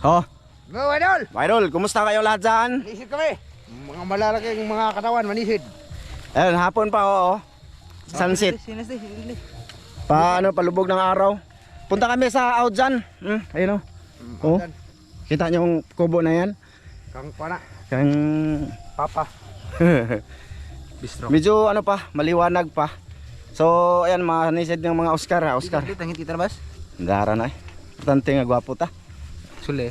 Oh, Mga idol! mga idol, kumusta kayo lahat dyan? Manisid kami! Mga malalaking mga katawan, manisid. Ayun, hapon pa, oo. Sunset. Palubog ng araw. Punta kami sa out dyan. Ayun o. Oh. Kita nyo yung kubo na yan? Kang pana. Kang... Papa. Bistro. Medyo ano pa, maliwanag pa. So, ayan, manisid ng mga Oscar ha, Oscar. Tangit kita na bas? Dara na eh. Tante nga gwapo ta. Actually.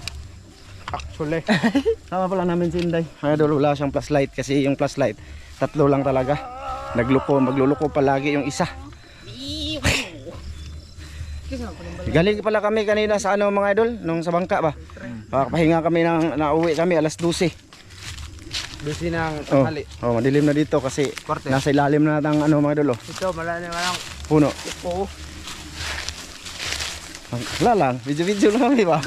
Sama pala namin si Inday. Mga idol, wala siyang flashlight kasi yung flashlight, tatlo lang talaga. Magluluko palagi yung isa. Galing pala kami kanina sa ano mga idol, nung sa bangka ba? Pahinga kami nauwi kami alas 12. Busy ng tanghali. Oh, madilim na dito kasi Korte. nasa ilalim na ng ano mga idol. Ito, malalim lang. Puno. Oo. Wala lang, video lang kami ba?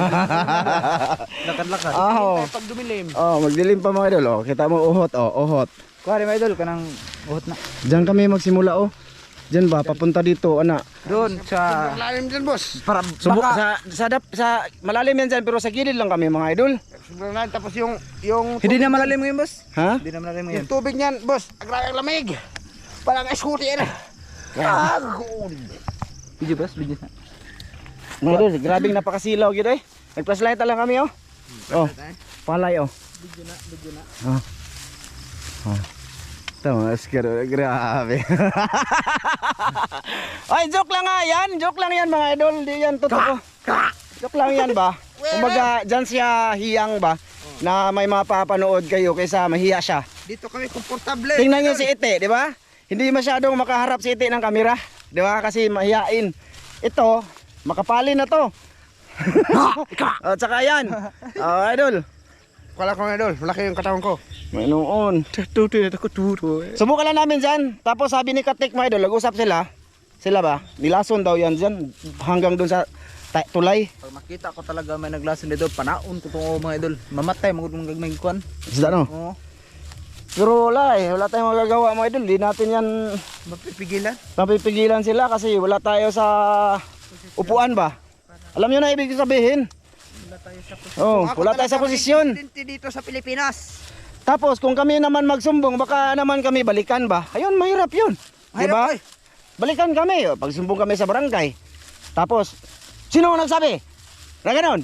Lakad-lakad. Oo. Pag dumilim. Oh, magdilim pa mga idol. Oh, kita mo uhot, uhot. Kuwari mga idol, kanang uhot na. Diyan kami magsimula oh. Diyan ba papunta dito, ana? Doon sa... Malalim dyan, boss. Para Subok sa malalim yan dyan pero sa gilid lang kami mga idol. Tapos yung Hindi na malalim ngayon, boss. Ha? Hindi na malalim ngayon. yung tubig niyan, boss. Ang lamig. Parang scooty yan. Video, boss. Video na. Mga idol, grabing napakasilaw gitu eh. Nag-flashlight lang kami oh. Oh, palay oh. Video na. Tama, grabe. Ay, joke lang nga yan. Joke lang yan mga idol. Di yan totoo. Joke lang yan ba? Kumbaga, dyan siya hiyang ba? Na may mapapanood kayo kaysa mahiya siya. Dito kami komportable. Tingnan nyo si Ite, di ba? Hindi masyadong makaharap si Ite ng kamera. Di ba? Kasi mahiyain. Ito, makapali na to. At saka yan. Idol. Wala ko idol, malaki yung katawan ko. May noon. Subukan lang namin dyan. Tapos sabi ni Katik mga idol, nag-usap sila. Sila ba? Nilason daw yan dyan. Hanggang dun sa tulay. Pag makita ko talaga may naglason dito, panaon ko itong mga idol. Mamatay, magandang gagmay kuhan. Isda no? Oo. Pero wala eh. Wala tayong magagawa mga idol. Di natin yan Mapipigilan? napipigilan sila kasi wala tayo sa upuan ba? Alam nyo na ibig sabihin? Wala tayo sa posisyon. Dito sa Pilipinas. Tapos kung kami naman magsumbong, baka naman kami balikan ba? Ayun, mahirap yun. Diba? Mahirap, Balikan kami. Pagsumbong kami sa barangay. Tapos, sino ang nagsabi? Na ganon?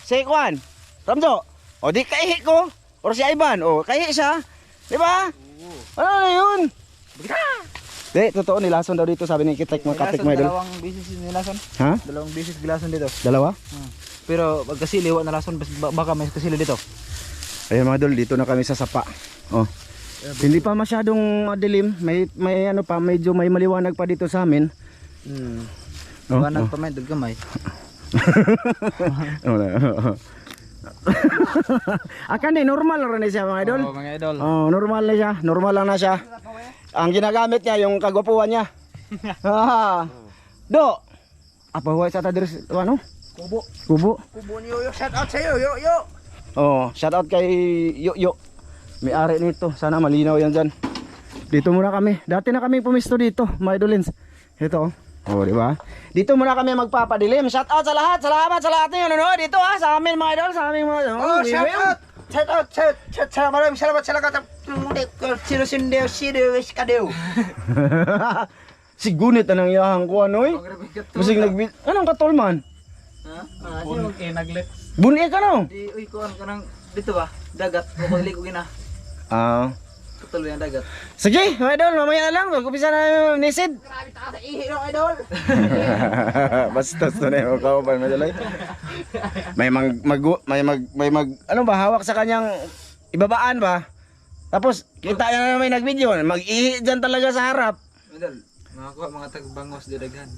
Si Kwan. Ramjo. Di kaihi ko. O si Ivan. Kaihi siya. Diba? Ano na yun? Di, totoo nilason daw dito sabi ni Kitek mga Katik mga idol. Dalawang bisis nilason. Ha? Dalawang bisis gilason dito. Dalawa? Pero pag kasili, wala na lason, baka may kasili dito. Ayun mga idol, dito na kami sa sapa. Hindi pa masyadong madilim. May ano pa, medyo may maliwanag pa dito sa amin. Wanag pa may daggamay. Akan normal rin siya mga idol. Oo, mga idol. Normal na siya. Normal lang na siya. Ang ginagamit niya yung kagwapuan niya. Do. Apa huwag sa tadir ano? Kubo. Kubo ni Yoyo, shout out sa'yo, Yoyo. Shout out kay Yoyo. May-ari nito. Sana malinaw yan dyan. Dito muna kami. Dati na kami pumisto dito, mga idolins. Ito. Di ba? Dito muna kami magpapadilim. Shout out sa lahat. Salamat sa lahat ng nanonood dito sa amin mga idol, sa aming mga Shout out. Maraming salamat sa lahat. Sino kadew. Si Gunit anang iyahang ko ano eh. Musig anong katolman? Naglit. Buni ka no? Di, uy, kuhan ka ng dito ba? Dagat. O pagliko gina. Tutuloy ang dagat. Sige, mga idol, mamaya na lang. Mag-upisa na nisid. Grabe taas sa ihi ng idol. Bastos na yung kauban, madalay. May ano ba, hawak sa kanyang ibabaan ba? Tapos, kita na may nag-video. Mag-ihi dyan talaga sa harap. Idol, makakuha mga tagbangos di daghan.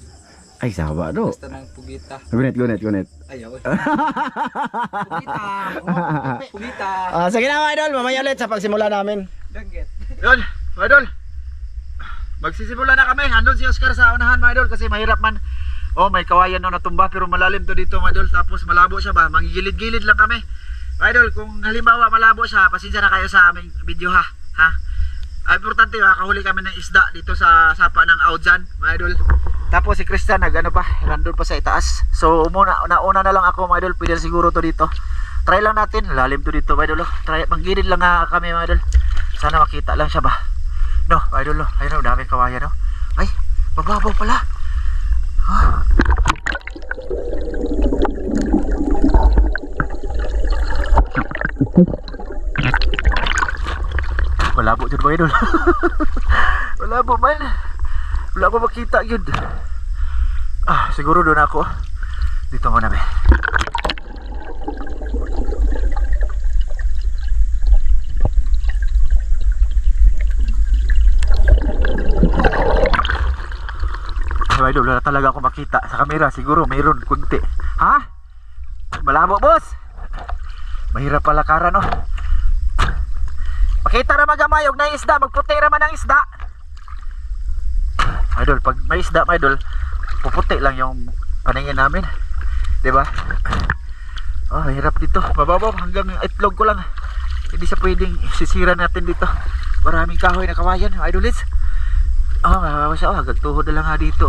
Ay, saba do. Basta ng pugita. Gunit. Ayaw. Pugita. Sige na mga idol, mamaya ulit sa pagsimula namin. Dangget. Yun, mga idol. Magsisimula na kami. Andun si Oscar sa unahan mga idol kasi mahirap man. May kawayan na natumba pero malalim to dito mga idol. Tapos malabo siya ba? Manggigilid-gilid lang kami. Mga idol, kung halimbawa malabo siya, pasensya na kayo sa aming video ha. Importante makakahuli kami ng isda dito sa sapa ng Audjan mga idol. Tapos si Christian nandun pa sa itaas. So nauna na lang ako mga idol. Pwede siguro to dito. Try lang natin, lalim to dito mga idol. Try, manggilid lang kami mga idol. Sana makita lang siya ba. No mga idol, ayun o, daming kawayan no. Ay, mababaw pala. Malabo dyan mga idol. Malabo man. Wala ko makita yun. Siguro doon ako. Dito muna be. Mga idol, wala talaga ako makita sa camera. Siguro mayroon kunti. Ha? Malabo boss. Mahirap pala kara no. Makita naman gamayog na isda. Magputi naman ang isda. Idol, pag may isda mga idol, puputi lang yung paningin namin, diba? Hirap dito, mababaw hanggang itlog ko lang. Hindi sa pwedeng sisira natin dito. Maraming kahoy na kawayan idolits. Mababaw siya, hanggang tuhod na lang nga dito.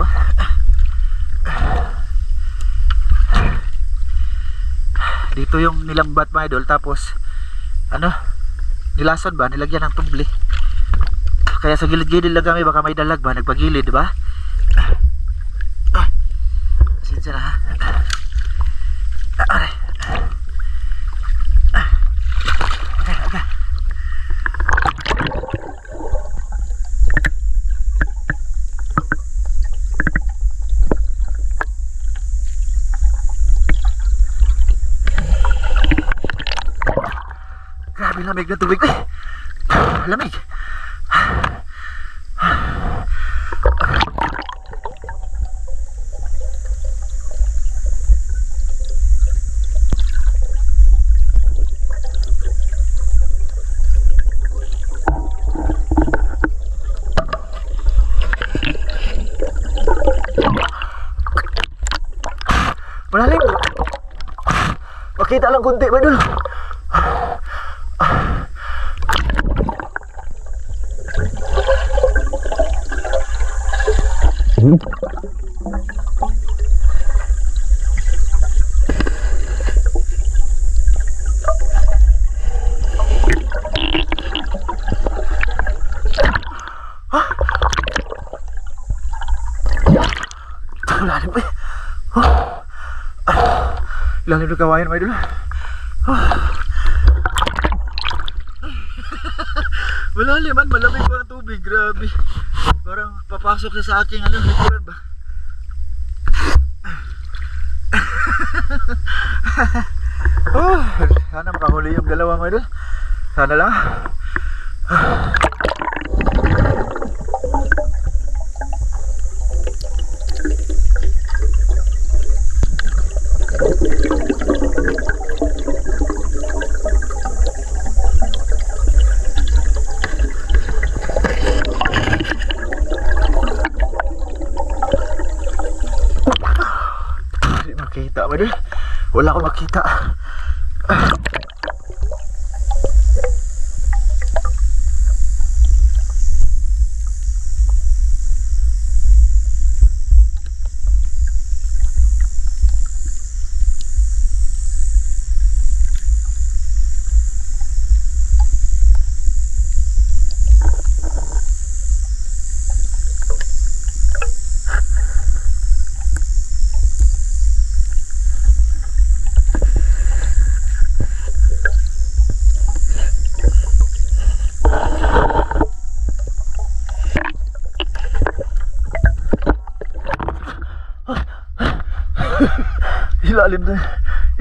Dito yung nilambat mga idol. Tapos nilason ba, nilagyan ng tubli. Kaya sa gilid-gilid lang kami, baka may dalag ba, nagpagilid, diba? Pasensya na ha. Okay. Grabe lamig na tubig. Lamig. Malalim. Makita lang kunti ba dul? Malalim eh. Ilalim ng kawayan mga idol. Malalim man, malamig pa ng tubig. Grabe. Parang papasok sa aking likuran ba. Sana makahuli yung dalawa mga idol. Sana lang. Makita ba dun? Wala akong makita.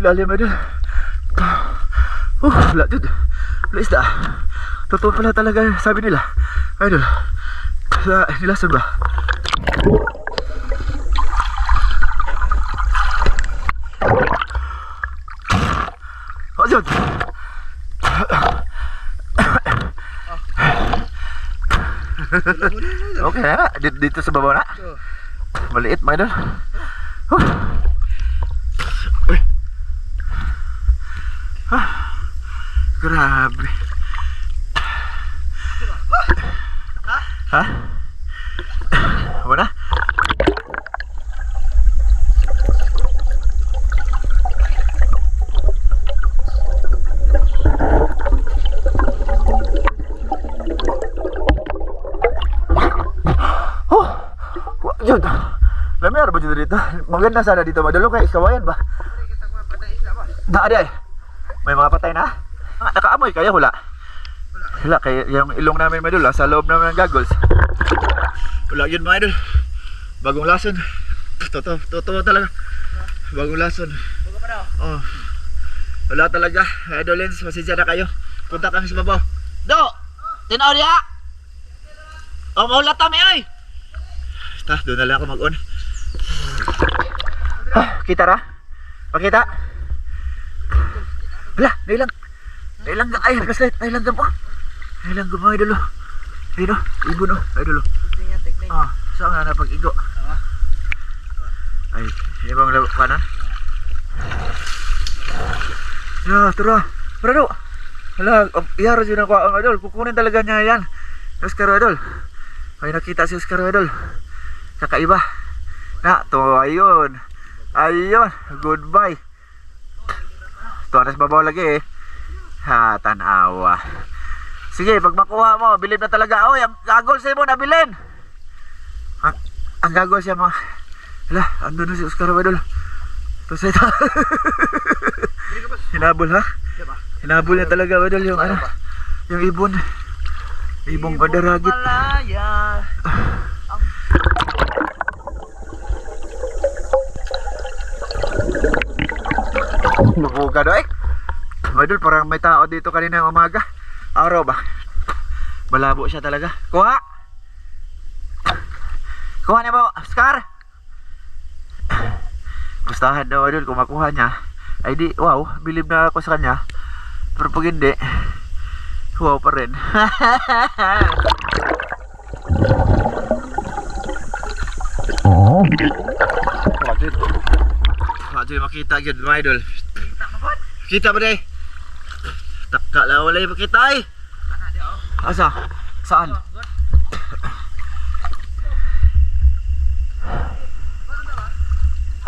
Ilalim na dun. Wala dun. Wala isda. Totoo pala talaga sabi nila. Idol, sa nilason ba? Dun. Okay na. Dito sa baba na. Maliit mga idol. Grabe. Ha? Wala? dito. Maganda sana dito madalo kay kawayan ba? Na ay. May mga patay na? Nakaamoy kayo hula? Wala kay yung ilong namin madalo sa loob namin ng goggles. Wala yun mga idol. Bagong lason. Totoo talaga. Bagong lason. Oh. Wala talaga. Idol Lens, pasensya na kayo. Punta kami sa babaw. Do! Tinaw niya! O, maulat kami ay! Doon na lang ako mag-on. Kita ra? Pakita? Wala, nailang. Nailang ay, flashlight. Nailang po. Nailang mga idol. Ayun o, ibon o, idol o. Saan nga na pag-igo? Ay, hindi bang labo kanan? Tara. Parado. Hala, iyaro dyan ako ang idol. Kukunin talaga niya yan. Oscar idol. Ay, nakita si Oscar idol. Kakaiba. Ayun. Goodbye. Ito, anas babaw lagi eh. Tanawa. Sige, pag makuha mo, bilib na talaga. Oy, ang gagol sa'yo mo, nabilin. Ang gagol siya mga. Hala, andun na si Oscar idol. Ito sa'yo. Hinabol ha? Hinabol niya talaga idol yung ano. Yung ibon. Ibong kadaragit. Nakuha do eh. Idol, parang may tao dito kanina ng umaga. Araw ba? Malabo siya talaga. Kuha niya mo, Oscar. Gustahan daw idol kung makuha niya. Ay di, wow, bilib na ako sa kanya. Pero pag hindi, wow pa rin. Wajud makita gyud mga idol. Kita ba day? Taka la wala makita ay. Asa? Saan?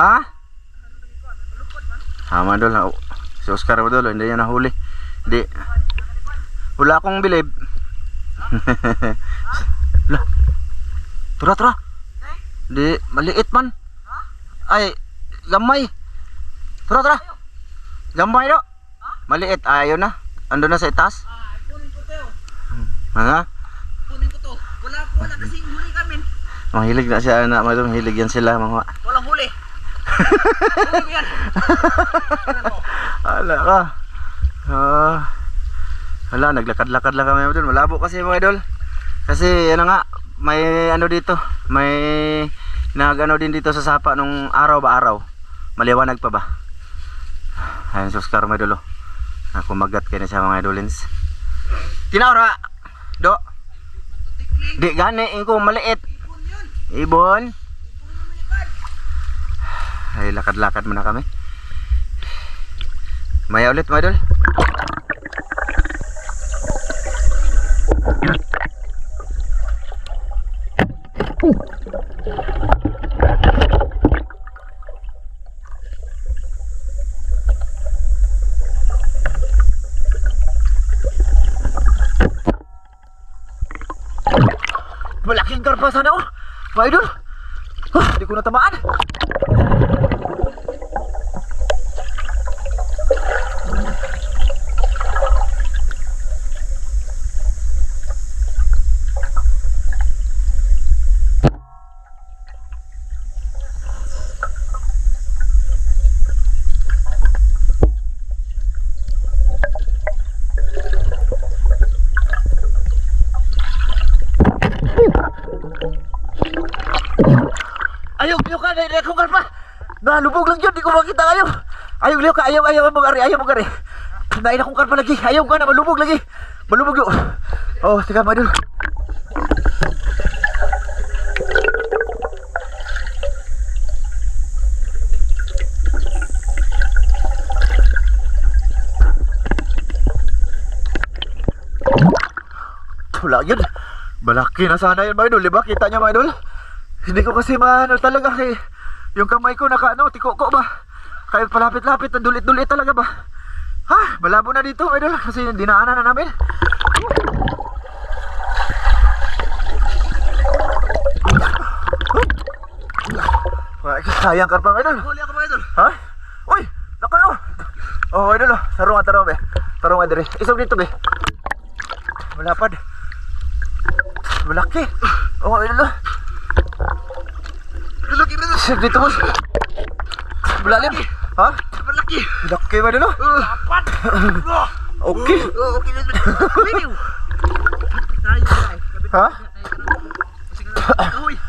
Ha? Madol, si Oscar madol, hindi niya nahuli. Hindi. Wala akong bilib. Tura. Di, maliit man. Ay, gamay. Tura. Gamay do. Maliit, ayaw na. Ando na sa itaas. Kunin ko to. Ha? Kunin ko to. Wala kasi huli kami. Mahilig na siya anak, madol, mahilig yan sila mga. Walang huli. Huli ko yan. Hala ka. Hala, naglakad-lakad lang kami doon. Malabo kasi mga idol. Kasi ano nga, may ano dito, may nagano din dito sa sapa nung araw ba araw. Maliwanag pa ba? Ayun si Oscar mga idol. Kumagat kayo na siya mga idolins. Tinawra. Do. Di gani, ingko maliit. Ibon. Ay, lakad-lakad muna kami. Maya ulit mga idol. Malaking karpa sana oh, mga idol. Hindi ko natamaan. Ayaw ka na akong karpa. Nalubog lang yun, di ko makita kayo. Ayaw ka, ayaw mo gari. Nain akong karpa lagi. Ayaw ka na, malubog lagi. Malubog yun. Oh, teka madul. Wala yun. Malaki na sana yun mga idol, diba? Kita nyo mga idol? Hindi ko kasi maano talaga kay yung kamay ko naka tiko ko ba? Kaya palapit-lapit, dulit-dulit talaga ba? Ha, malabo na dito idol kasi dinaanan na namin. Sayang karpa mga idol. Huli ako mga idol. Ha? Uy! Nakayo! Oh, idol oh. Tarong be. Tarong adre. Isog dito be. Malapad. Malaki. Oh, idol oh. Malaki na to. Isog dito boss. Malalim. Ha? Malaki. Malaki ba idol oh? Apat. Okay. Okay na. Video. Tayo guys. Ha? Kahoy.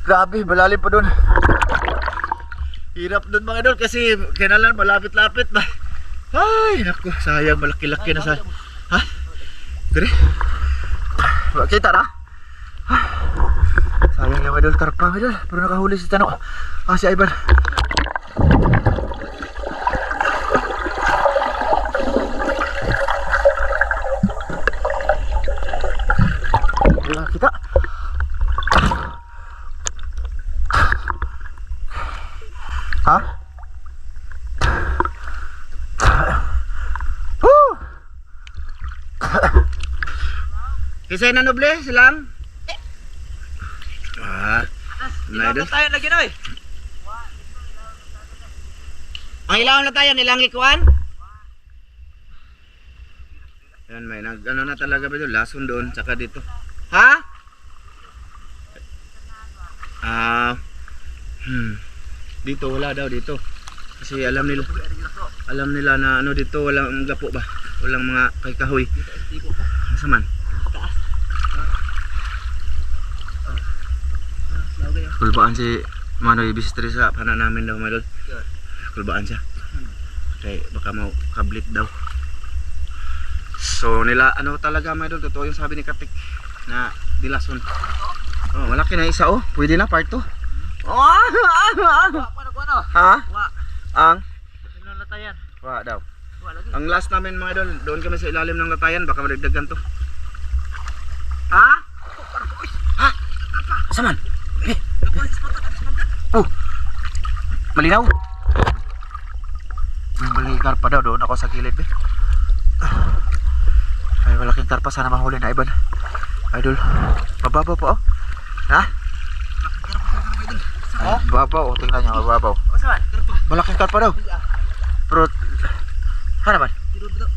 Grabe, malalim pa dun. Hirap dun mga idol kasi kailangan malapit-lapit ba. Ay, naku, sayang malaki-laki na sa. Ha? Dire. Makita na? Sayang yung idol karpa mga idol. Pero nakahuli si Tano. Ah, si Ivan. Hindi makita. Ha? Woo! Kisay na noble silang. Ilang na tayo lagi na eh. Ang ilaw na tayo nilang ikuan. Yan may ano na talaga ba ito, lason doon tsaka dito. Ha? Dito wala daw dito. Kasi alam nila na ano dito walang gapo ba? Walang mga kahoy. Asa man? Kulbaan si Manoy Bistri sa pana namin daw mga idol. Kulbaan siya. Kaya baka mau kablit daw. So nila ano talaga mga idol, totoo yung sabi ni Katik na dilason. Oh, malaki na isa oh. Pwede na part 2. Ano? Ha? Wa. Ang? Ilang latayan. Wa daw. Wa lagi. Ang last namin mga idol, doon kami sa ilalim ng latayan, baka madagdagan to. Ha? Ha? Asaman? Oh. Malinaw? May malaking karpa daw doon ako sa gilid be. May malaking karpa sana mahuli na Ivan. Idol, mababaw pa oh. Ha? Ay, mababaw oh, tingnan niya mababaw. Saan? Karpa. Malaking karpa daw. Pero, ha naman? Tiro dito.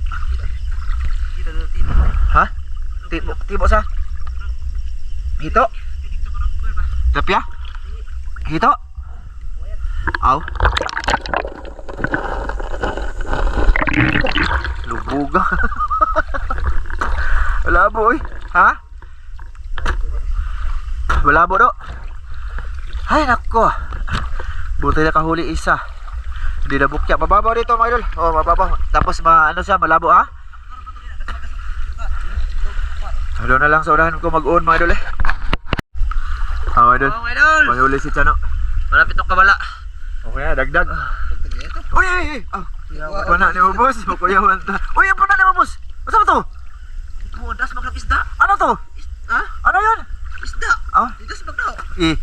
Kita dito. Ha? Tibo sa? Hito? Tapya? Hito? Aw? Lubuga. Malabo eh. Ha? Malabo do. Ay nako. Buti na kahuli isa. Hindi na bukya. Mababaw dito mga idol. Oh, mababaw. Tapos ano siya, malabo ha? Doon na lang sa unahan ko mag-on mga idol eh. Oh, idol. Oh, idol. May huli si Chano. Malapit ng kabala. Okay na, dagdag. Uy, uy, uy. Pana ni mo boss. Makuyawan ta. Uy, ang pana ni mo boss. Ano ba to? Mudas magkang isda. Ano to? Ha? Ano yan? Isda. Ah? Idas magdaw. Eh.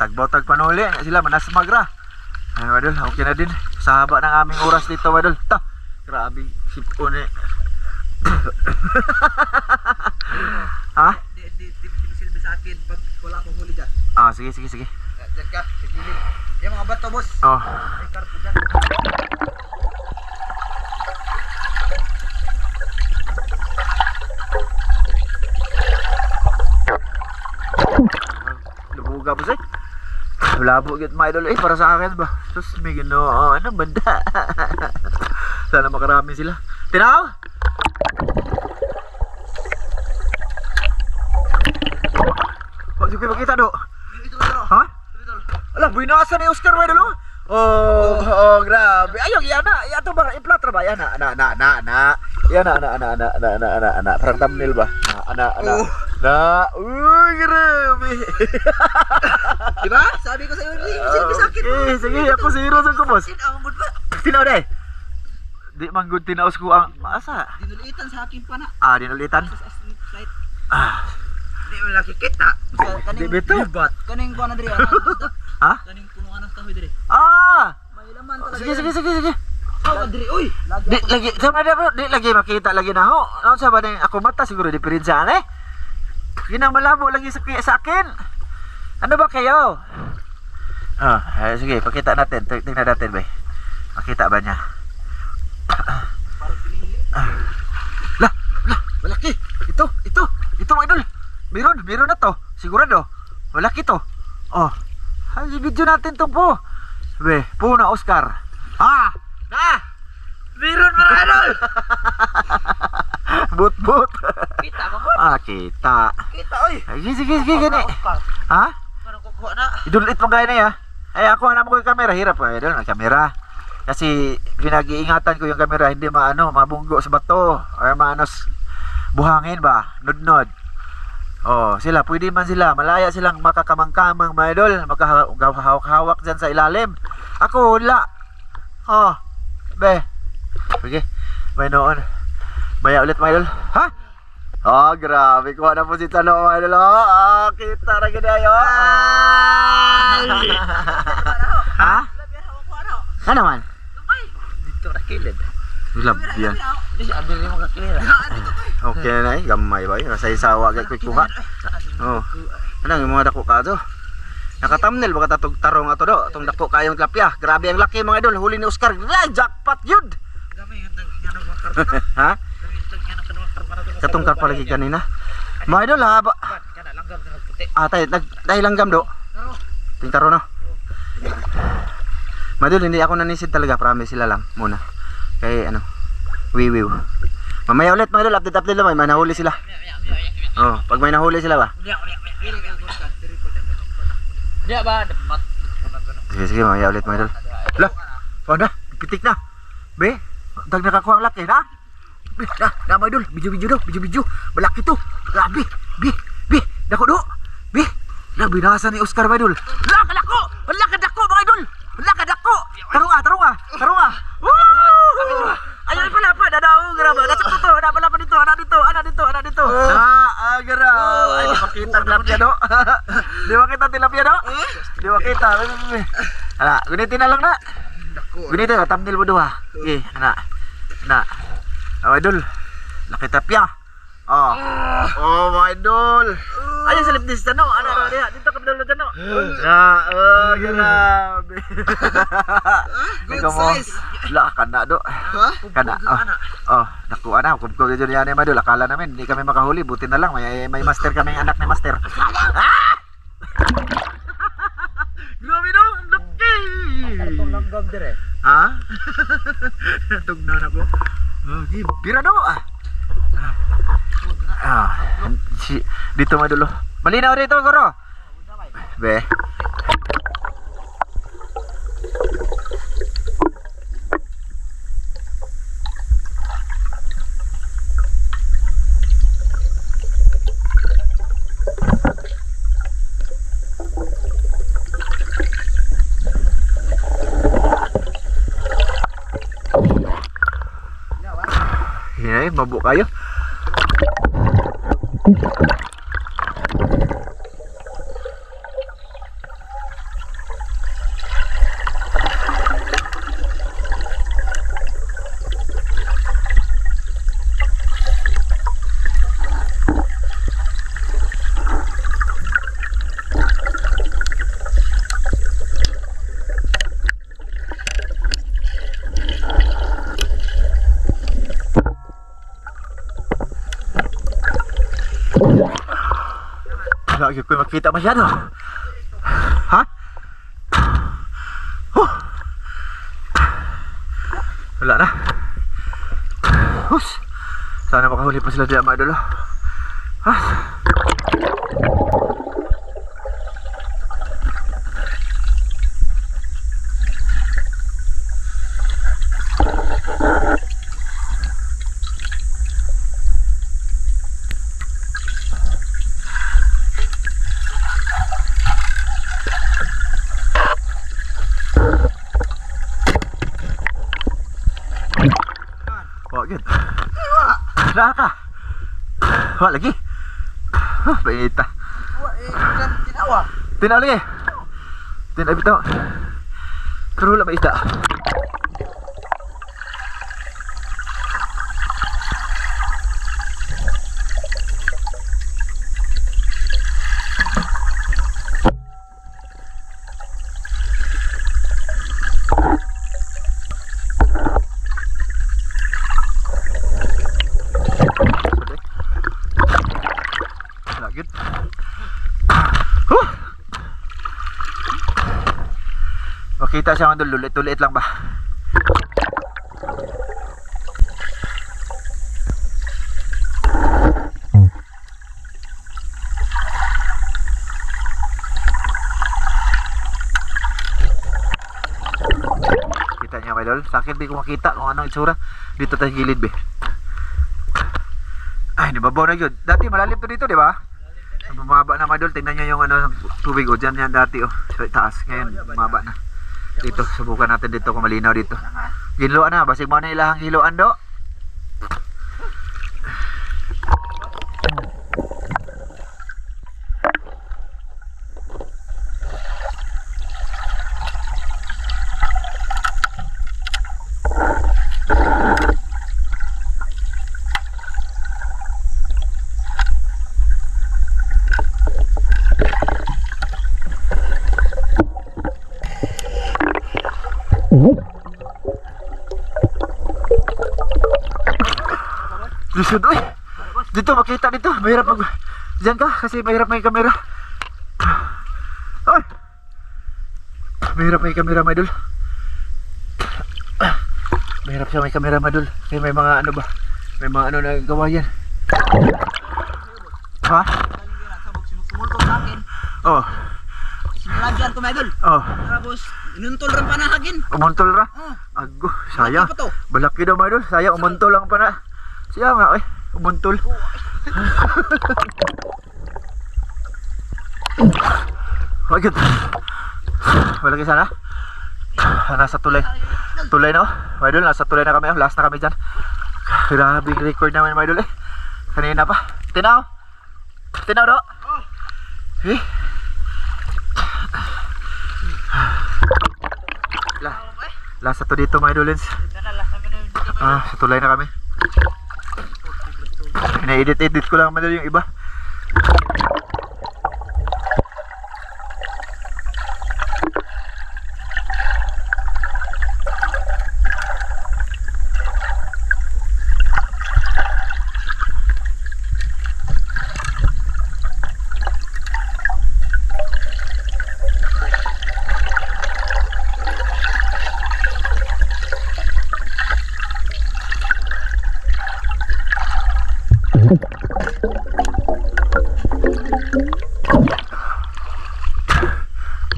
Tagbaw-tag panuli. Sila manas magra. Ay, wadol, okay na din. Sa haba ng aming oras dito, wadol. Ta. Grabe, sipon eh. Ha? Di silbi sa akin pag wala akong huli dyan. Ah, sige, sige, sige. Dyan ka, sa gilid. Yung mga bato, boss. Oh. May karpo dyan. Lubuga po sa'yo. Labo git my idol eh para sa akin ba. Sus may ginoo ano banda. Sana makarami sila. Tinaw? Oh, sige makita do. Ha? Ala, binasa ni Oscar my idol oh. Oh, grabe. Ayog yana, yato ba i-plot ra ba yana? Yana. Para thumbnail ba? Ana. Uy, grabe. Diba? Sabi ko sa'yo, silbi sa akin. Eh, sige, ako zero sa ko, boss. Sinamod ba? Tinaw day. Di man good tinaos ko ang asa. Dinulitan sa akin pa na. Ah, dinulitan. Sa flight. Ah, Hindi mo laki kita. di bito. Kaning kuha na diri. Ha? Kaning punuan ng kahoy diri. Ah! May laman talaga. Sige. Oh, diri. Uy! Di lagi, sama na bro, di lagi makita lagi na ho. Ano sa ba ning ako mata siguro diferensya eh. Ginang malabo lagi sa akin. Ano ba kayo? Sige, pakita natin. Tingnan natin, bay. Makita ba niya? Lah, malaki. Ito, mga idol. Meron na to. Sigurado. Malaki to. Oh, video natin to po. Be, na Oscar. Meron mga idol. But. Kita mo ko. Kita. Kita oy. Sige, gani. Ha? Ano kukuha na? Idulit mo gaya na ya. Ay, ako hanap ko yung camera. Hirap pa idol, ang camera. Kasi pinag-iingatan ko yung camera, hindi mabunggo sa bato or buhangin ba, nudnod. Oh, pwede man sila, malaya silang makakamang-kamang mga idol, makahawak-hawak dyan sa ilalim. Ako, wala. Oh, be. Sige, may noon. Maya ulit mga idol. Ha? Oh, grabe. Kuha na po si Tano mga idol. Oh, kita na ganyan. Ha? Ano naman? Dito na kilid. Lab yan. Hindi siya abili mo kakilira. Okay na eh, gamay ba yun? Sa isawa agad ko kuha. Oh. Ano yung mga dako ka to? Naka-thumbnail baka tatog tarong ato do. Itong dako kayong tilapia. Grabe ang laki mga idol. Huli ni Oscar. Jackpot yun! Ha? Katong karpa lagi kanina. Mga idol ha? Dahil langgam do. Tingkaro no? Mga idol, hindi ako nanisid talaga. Promise sila lang muna. Kaya wiwiw. Mamaya ulit mga idol, update lang, may nahuli sila. Oh, pag may nahuli sila ba? Hindi ba? Sige, mamaya ulit mga idol. Lah, na, pitik na. Be, dag nakakuha ang laki na. Be, na mga idol, video. Malaki to. Grabe, be, dako do. Be, binasa ni Oscar mga idol. Lah, kadako mga idol. Lah, kadako. Tarunga. Woo! Ayun pala pa, dadaw, grabe. Nasakto to, ada pala pa dito, ada dito. Grabe. Ay, di makita tilapia do. Di makita tilapia do. Di makita. Ala, gunitin na lang na. Gunitin, thumbnail mo do ha. Okay, ana. Oh, idol. Laki tilapia. Oh, my idol. Ayun sa lipdis ano? Ano dia? Dito ka daw ano? Grabe. Good size. La kana do. Kana. Oh, nakuha na. Kung ko dito yan madol, akala namin hindi kami makahuli, buti na lang may master kaming anak ni master. Grabe do, laki. Itong langgam dire. Ha? Tugnaw na ko. Bira do. Dito madulo. Malinaw dito, Goro. Be. Yan, mabuk kayo. Lagi ko makita masyado. Ha? Wala na. Sana makahuli pa sila diyan mga idol. Wag ka. Wala lagi. Baita. Tinaw lagi. Tinaw bitaw. Pero wala ba isda? makita siya mga idol, ulit-ulit lang ba? Kita niya mga idol, sa akin di ko makita kung anong itsura. Dito tayo gilid be. Ay, nababaw na yun. Dati malalim to dito, di ba? Bumaba na mga idol, tingnan nyo yung ano, tubig o dyan yan dati oh. So taas, ngayon bumaba na. Dito, subukan natin dito kung malinaw dito. Ginluan na, basig mo na ilahang hiluan do. Lisod, uy! Dito, makita dito. Mahirap mag... Diyan ka, kasi mahirap may kamera. Ay! Mahirap may kamera, my idol. Mahirap siya may kamera, my idol. Kasi may mga ano ba? May mga ano na gawa yan. Ha? Sumulto sa akin. Oh. Sinalagyan ko, mga idol. Oh. Tapos, inuntol rin pa na hagin. Umuntol ra? Oh. Ago, sayang. Bakit pa to? Balaki daw, my idol. Sayang, umuntol lang pa na. Siya nga, eh. Umuntol. Agad. Malaki sana. Nasa tulay. Tulay na, oh. My idol, nasa tulay na kami. Oh. Last na kami dyan. Grabe record namin, my idol, eh. Kanina pa. Tinaw. Tinaw, do. Eh. Last na to dito, my idolins. Sa tulay na kami. Ina-edit ko lang madali yung iba.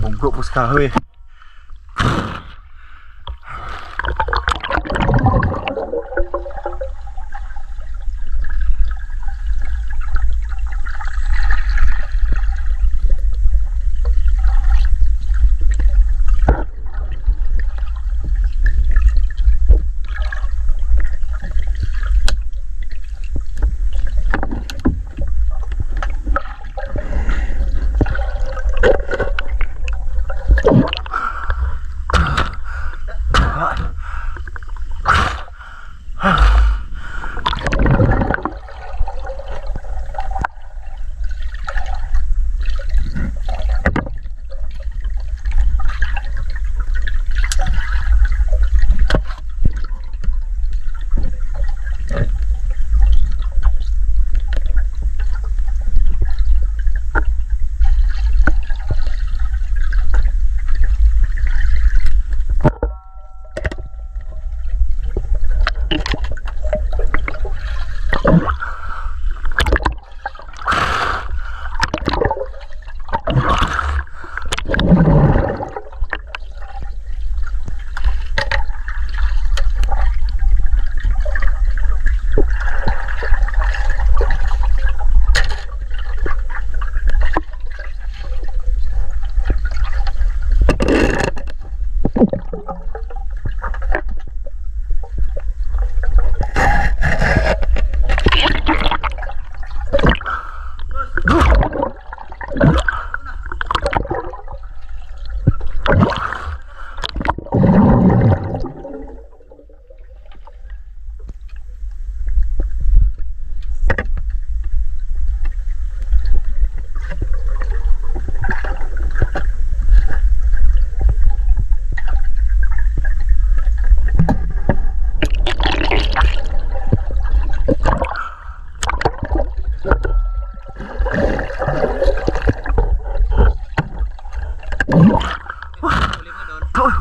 Bungkuk pus kahoy.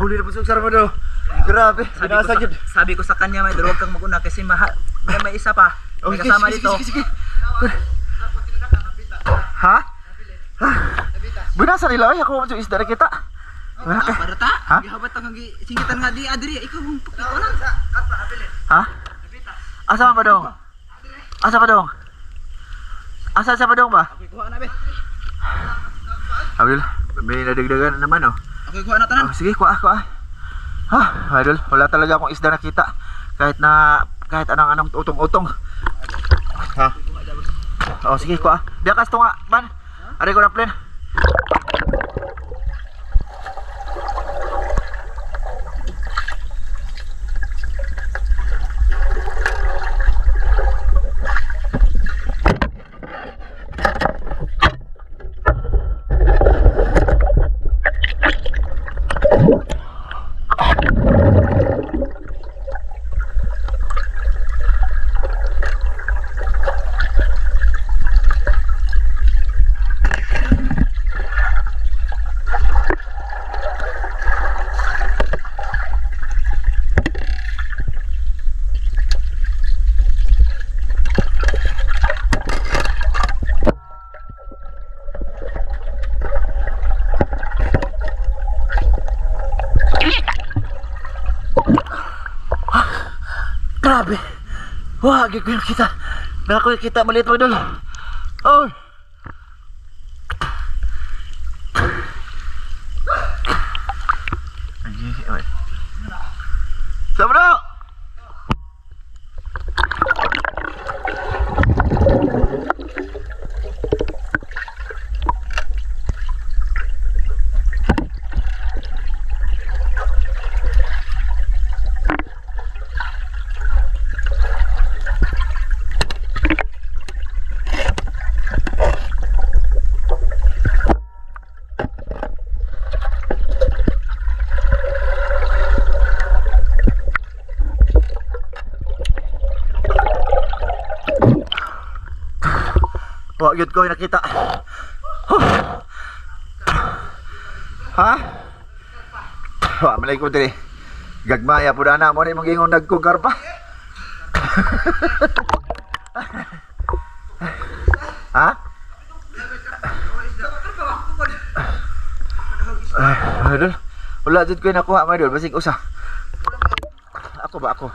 Huli busog sa Ramado. Grabe, binasa yun. Sabi ko sa kanya, may idol, huwag kang maguna kasi may isa pa. May kasama dito. Sige. Ha? Binasa nila, ay ako yung isda na kita. Parata? Ha? Gihabat ang singitan nga di adri. Ikaw mong pakikuanan. Ha? Asa pa dong? Asa pa dong? Asa pa dong ba? Ako kuha na be. Abil, may nadagdagan na naman oh. Ako kuha na tanan. Oh, sige, kuha. Ha, idol, wala talaga akong isda nakita. Kahit anong utong-utong. Ha? Oh, sige, kuha. Diya kas to nga, man. Ari ko na plan. Grabe. Wah, agad ko yung kita. Nako yung kita maliit mo idol. Oh. Ay. Sama na. Wag yun ko yung nakita. Ha? Wah, malay ko diri. Gagmaya po na mo na yung ingon nagkugar pa. Ha? Idol, wala dyan ko yung nakuha mga idol. Basig usa. Ako ba ako?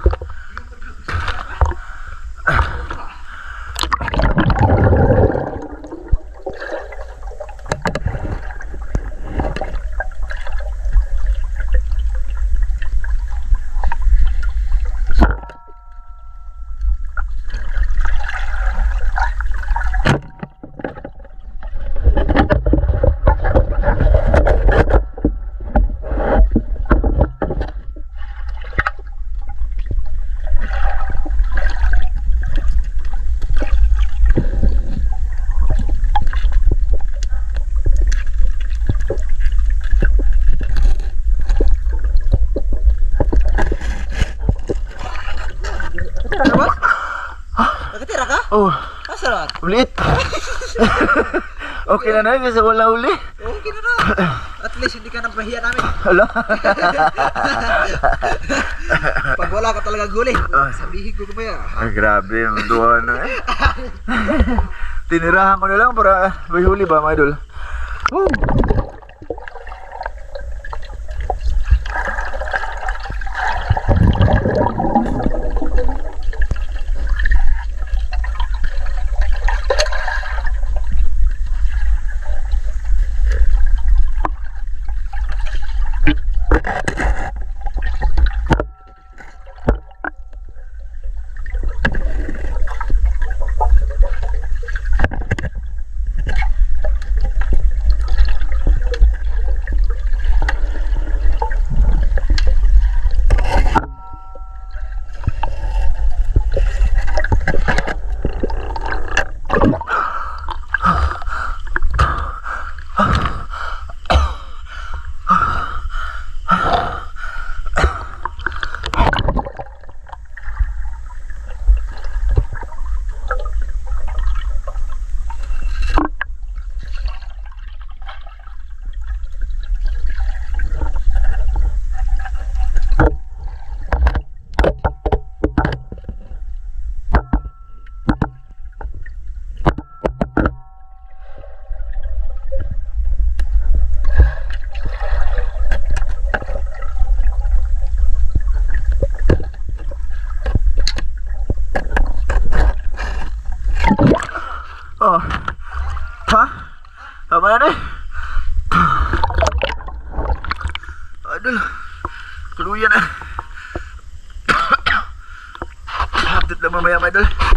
Nakatira ka? Oh, Masarap. ulit. Okay na na kasi wala uli. Okay na na. At least hindi ka nang pahiya namin. Hala. Pag wala ka talaga guli, sabihin ko kumaya. Ay, grabe yung duha na eh. Tinirahan ko na lang para may huli ba, mga idol? Woo! Oh. Ha? Tama na eh. Aduh. Keluyan na. Update lang mamaya mga idol.